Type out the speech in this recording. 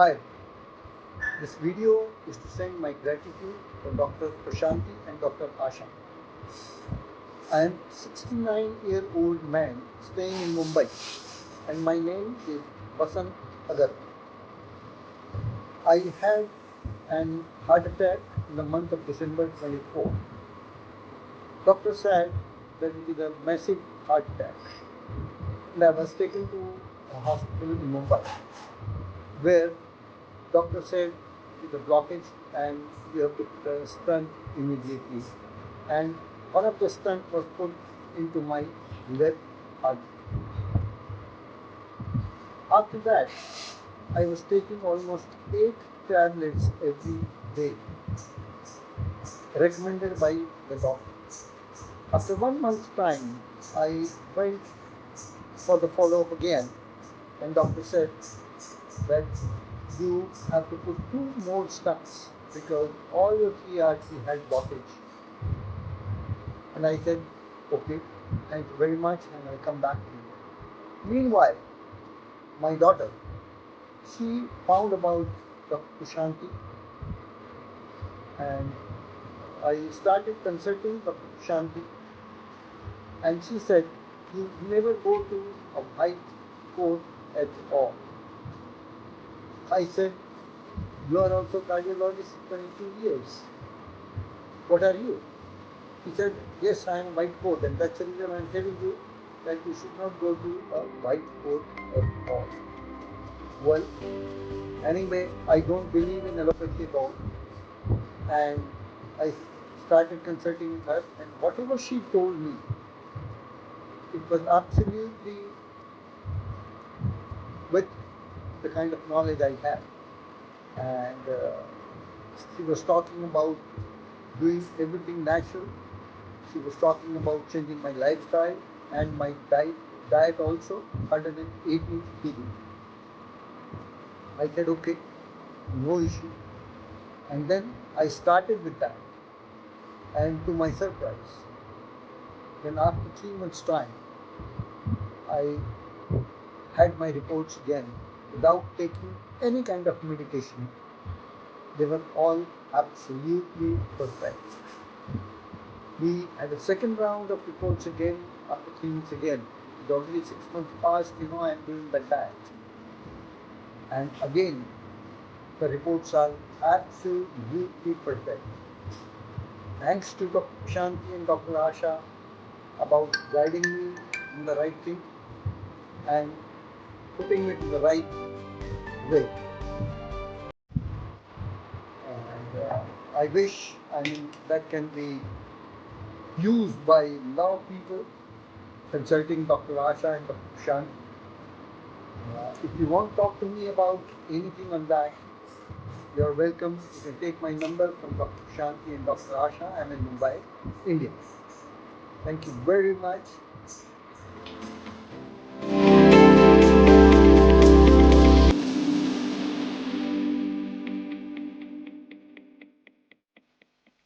Hi, this video is to send my gratitude to Dr. Prashanti and Dr. Asha. I am 69-year-old man staying in Mumbai and my name is Vasant Agarwal. I had an heart attack in the month of December 24. Doctor said that it is a massive heart attack and I was taken to a hospital in Mumbai where doctor said it's a blockage and you have to put a stunt immediately. And one of the stunt was put into my left heart. After that, I was taking almost 8 tablets every day, recommended by the doctor. After 1 month's time, I went for the follow-up again, and doctor said that you have to put 2 more stunts because all your 3 arteries had blockage. And I said, okay, thank you very much, and I'll come back to you. Meanwhile, my daughter, she found about Dr. Shanti, and I started consulting Dr. Shanti, and she said, you never go to a white coat at all. I said, you are also cardiologist 22 years. What are you? He said, yes, I am a white coat, and that's the reason I am telling you that you should not go to a white coat at all. Well, anyway, I don't believe in allopathy at all, and I started consulting with her, and whatever she told me, it was absolutely with the kind of knowledge I have. And she was talking about doing everything natural. She was talking about changing my lifestyle and my diet also, 180 kg. I said, okay, no issue. And then I started with that. And to my surprise, then after 3 months' time, I had my reports again without taking any kind of medication. They were all absolutely perfect. We had a second round of reports again after 3 weeks again. It's already 6 months past, I am doing the diet. And again, the reports are absolutely perfect. Thanks to Dr. Shanti and Dr. Asha about guiding me in the right thing and putting it in the right way. And I wish, that can be used by a lot of people consulting Dr. Asha and Dr. Shanti. If you want to talk to me about anything on that, you're welcome. You can take my number from Dr. Shanti and Dr. Asha. I'm in Mumbai, India. Thank you very much.